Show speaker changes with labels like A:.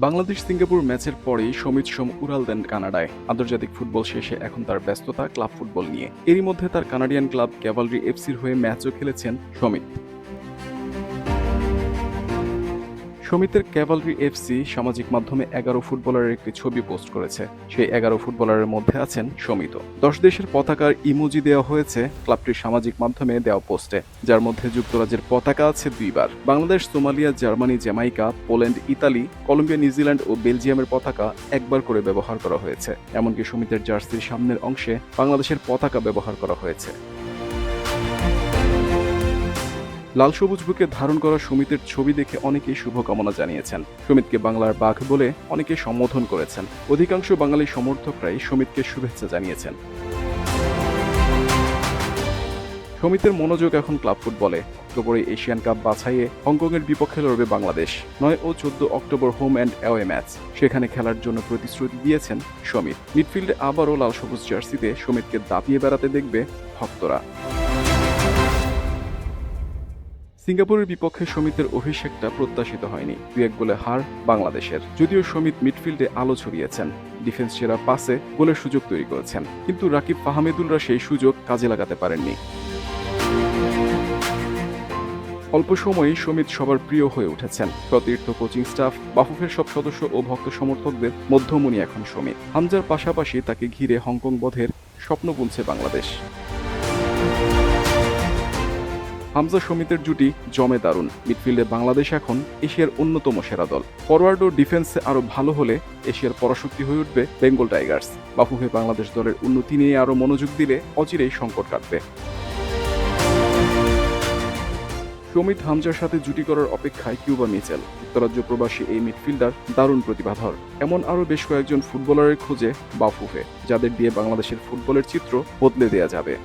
A: Bangladesh Singapore ম্যাচের পরেই সমিত সোম উড়াল দেন কানাডায়। আন্তর্জাতিক ফুটবল শেষে এখন তার ব্যস্ততা ক্লাব ফুটবল নিয়ে। এরই মধ্যে তার কানাডিয়ান ক্লাব ক্যাভালরি এফসির হয়ে ম্যাচও খেলেছেন সমিত। সমিতের ক্যাভালরি এফসি সামাজিক মাধ্যমে 11 ফুটবলারের একটি ছবি পোস্ট করেছে। সেই 11 ফুটবলারের মধ্যে আছেন সমিত। 10 দেশের পতাকার ইমোজি দেওয়া হয়েছে ক্লাবটির সামাজিক মাধ্যমে দেওয়া পোস্টে, যার মধ্যে যুক্তরাজ্যের পতাকা আছে 2 বার। Bangladesh, Somalia, Germany, Jamaica, Poland, Italy, Colombia, New Zealand ও বেলজিয়ামের পতাকা একবার করে ব্যবহার করা হয়েছে। এমনকি সমিতের জার্সির সামনের অংশে বাংলাদেশের পতাকা ব্যবহার করা হয়েছে। লাল সবুজ বুকে ধারণ করা সমিতের ছবি দেখে অনেকেই শুভকামনা জানিয়েছেন। সমিতকে বাংলার বাঘ বলে অনেকে সম্বোধন করেছেন। অধিকাংশ বাঙালি সমর্থকরাই সমিতকে শুভেচ্ছা জানিয়েছেন। সমিতের মনোযোগ এখন ক্লাব ফুটবলে। অক্টোবরে এশিয়ান কাপ বাছাইয়ে হংকংয়ের বিপক্ষে লড়বে বাংলাদেশ। 9 ও 14 October home and away match. সেখানে খেলার জন্য প্রতিশ্রুতি দিয়েছেন সমিত। মিডফিল্ডে আবারও লাল সবুজ জার্সিতে সমিতকে দাপিয়ে বেড়াতে দেখবে ভক্তরা। সিঙ্গাপুরের বিপক্ষে সমিতের অভিষেকটা প্রত্যাশিত হয়নি। 2-1 গোলে হার বাংলাদেশের। যদিও সমিত মিডফিল্ডে আলো ছড়িয়েছেন, ডিফেন্স সেরা পাসে গোলের সুযোগ তৈরি করেছেন, কিন্তু রাকিব ফাহমেদুলরা সেই সুযোগ কাজে লাগাতে পারেননি। অল্প সময়েই সমিত সবার প্রিয় হয়ে উঠেছেন। সতীর্থ, কোচিং স্টাফ, বাফুফের সব সদস্য ও ভক্ত সমর্থকদের মধ্যমণি এখন সমিত। হামজার পাশাপাশি তাকে ঘিরে হংকং বধের স্বপ্ন বুনছে বাংলাদেশ। হামজা সমিতের জুটি জমে দারুণ। মিডফিল্ডে বাংলাদেশ এখন এশিয়ার অন্যতম সেরা দল। ফরওয়ার্ড ও ডিফেন্সে আরও ভালো হলে এশিয়ার পরাশক্তি হয়ে উঠবে বেঙ্গল টাইগার্স। বাফুফে বাংলাদেশ দলের উন্নতি নিয়ে আরও মনোযোগ দিলে অচিরেই সংকট কাটবে। সমিত হামজার সাথে জুটি করার অপেক্ষায় কিউবা মিচেল। যুক্তরাজ্য প্রবাসী এই মিডফিল্ডার দারুণ প্রতিভাধর। এমন আরও বেশ কয়েকজন ফুটবলারের খোঁজে বাফুফে, যাদের দিয়ে বাংলাদেশের ফুটবলের চিত্র বদলে দেয়া যাবে।